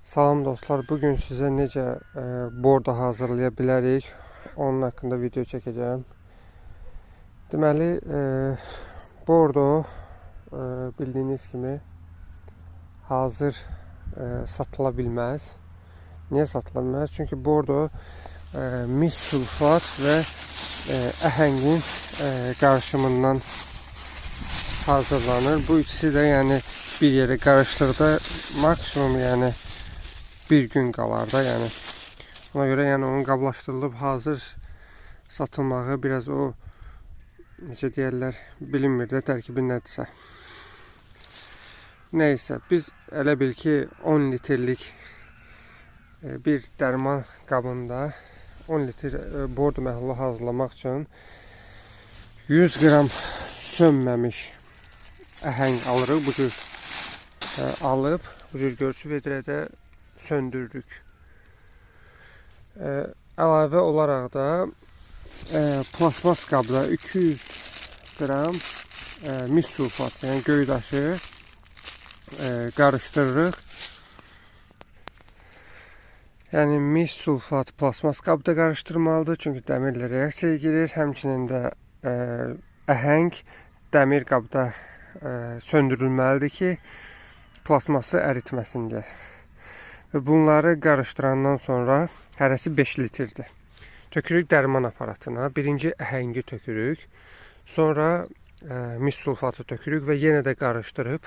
Salam dostlar, bugün sizə necə bordo hazırlaya bilərik, onun haqqında video çəkəcəm. Deməli, bordo bildiyiniz kimi hazır satıla bilməz. Niyə satıla bilməz? Çünki bordo mis sulfat və əhəngin qarışımından hazırlanır. Bu ikisi də yəni bir yerə qarışdıqda maksimum yəni bir gün qalar da, yəni ona görə yəni onun qablaşdırılıb hazır satılmağı biraz o necə deyirlər bilinmir də tərkibi nədirsə. Nəysə, biz elə bil ki 10 litrlik bir dərman qabında 10 litr bordo məhlulu hazırlamaq üçün 100 qram sönməmiş əhəng alırıq. Bu cür alıb bu cür görürsü vedrədə söndürdük. Əlavə olaraq da plasmas qabda 200 qram mis sulfat, yəni göydaşı qarışdırırıq. Yəni mis sulfat plasmas qabda qarışdırmalıdır, çünki dəmirlə reaksiyaya girir. Həmçinin də əhəng dəmir qabda söndürülməlidir ki, plasması əritməsin deyə. Və bunları qarışdırandan sonra hərəsi 5 litrdir. Tökürük dərman aparatına. Birinci əhəngi tökürük. Sonra mis sulfatı tökürük və yenə də qarışdırıb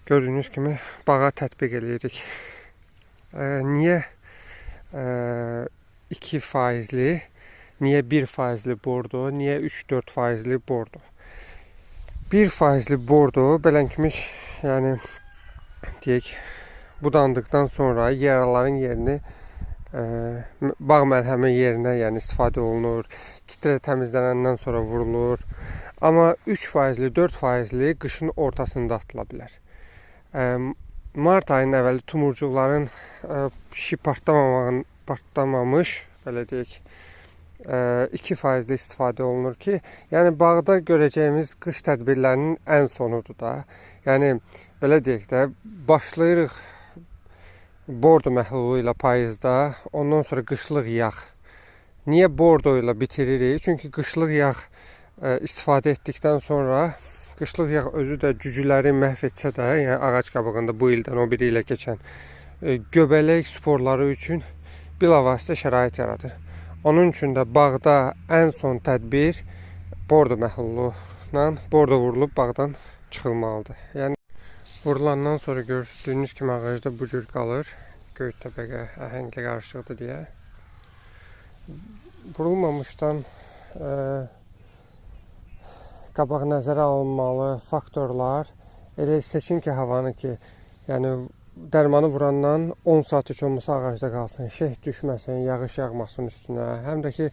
gördüyünüz kimi bağa tətbiq edirik. Niyə 2%, niyə 1% bordo, niyə 3-4% bordo? 1% bordo belənkimiş, yəni deyək, budandıqdan sonra yaraların yerini bağ məlhəmi yerinə yəni istifadə olunur. Kitrə təmizlənəndən sonra vurulur. Amma 3%, 4% qışın ortasında atıla bilər. Mart ayının əvvəli tumurcuqların pişi partlamamış, belə deyək, 2% istifadə olunur ki, yəni bağda görəcəyimiz qış tədbirlərinin ən sonudur da. Yəni belə deyək də, başlayırıq bordo məhlulu ilə payızda, ondan sonra qışlıq yağ. Niyə bordo ilə bitiririk? Çünki qışlıq yağ istifadə etdikdən sonra qışlıq yağ özü də cücüləri məhv etsə də, yəni ağac qabığında bu ildən o biri ilə keçən göbələk sporları üçün bilavasitə şərait yaradır. Onun üçün də bağda ən son tədbir bordo məhlulu ilə bordo vurulub bağdan çıxılmalıdır. Yəni vurulandan sonra gördüyünüz kimi ağacda bu cür qalır. Göy təbəqə əhənglə qarışıqdır deyə. Vurulmamışdan qabaq nəzərə alınmalı faktorlar elə seçin ki, havanı ki, yəni dərmanı vurandan 10 saat heç olmasa ağacda qalsın, şeh düşməsin, yağış yağmasın üstünə. Həm də ki,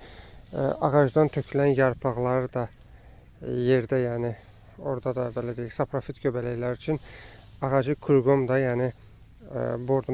ağacdan tökülən yarpaqları da yerdə, yəni orada da belə deyək, saprofit göbələklər üçün ağacı kurqom da, yəni bordo